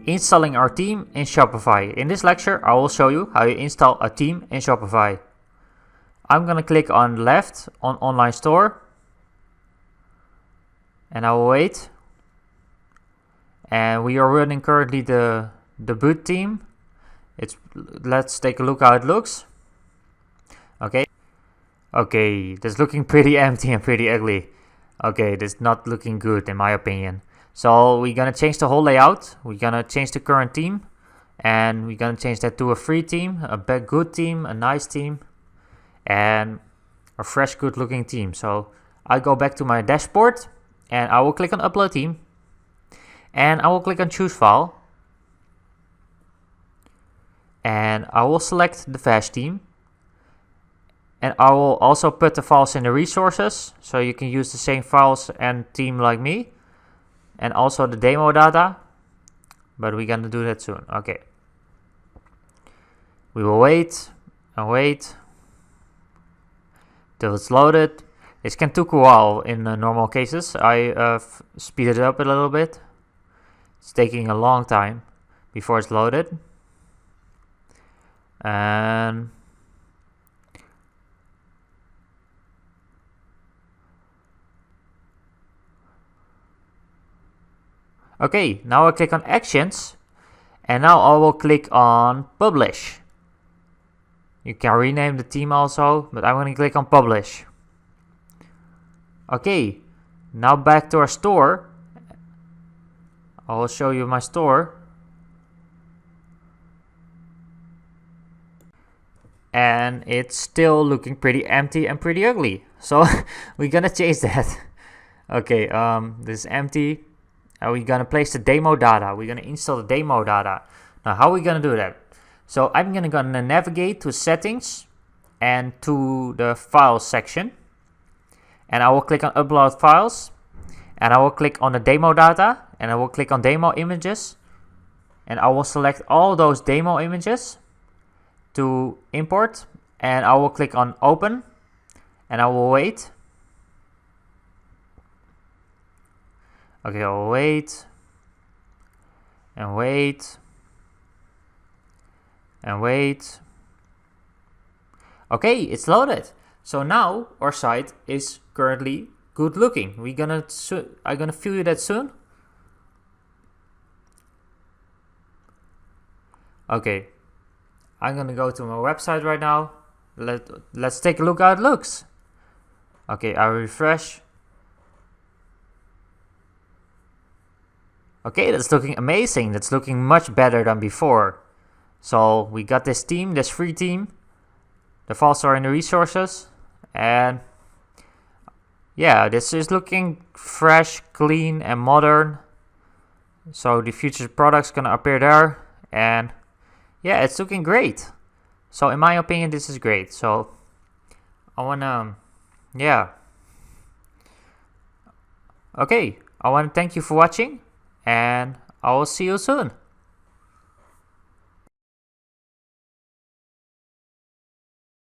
installing our theme in Shopify. In this lecture, I will show you how you install a theme in Shopify. I'm gonna click on left on online store, and I will wait. And we are running currently the boot theme. Let's take a look how it looks. Okay, that's looking pretty empty and pretty ugly. Okay, that's not looking good in my opinion. So we're gonna change the whole layout. We're gonna change the current theme, and we're gonna change that to a free theme, a good theme, a nice theme, and a fresh, good looking theme. So I go back to my dashboard, and I will click on upload theme, and I will click on choose file, and I will select the Vash theme, and I will also put the files in the resources, so you can use the same files and theme like me, and also the demo data, but we're gonna do that soon. Okay, we will wait and wait till it's loaded. This can take a while in normal cases. I speeded it up a little bit. It's taking a long time before it's loaded. And okay, now I click on actions, and now I will click on publish. You can rename the theme also, but I'm going to click on publish. Okay, now back to our store. I will show you my store. And it's still looking pretty empty and pretty ugly. So we're gonna change that. Okay, this is empty. And we're gonna place the demo data. We're gonna install the demo data. Now, how are we gonna do that? So I'm gonna navigate to settings and to the files section. And I will click on upload files. And I will click on the demo data. And I will click on demo images. And I will select all those demo images to import. And I will click on open. And I will wait. Okay, I'll wait, and wait, and wait. Okay, it's loaded. So now our site is currently good looking. I'm gonna show you that soon. Okay, I'm gonna go to my website right now. Let's take a look how it looks. Okay, I refresh. Okay, that's looking amazing. That's looking much better than before. So we got this theme, this free theme. The files are in the resources. And yeah, this is looking fresh, clean, and modern. So the future product's gonna appear there. And yeah, it's looking great. So in my opinion, this is great. So I wanna, yeah. Okay, I wanna thank you for watching. And I will see you soon.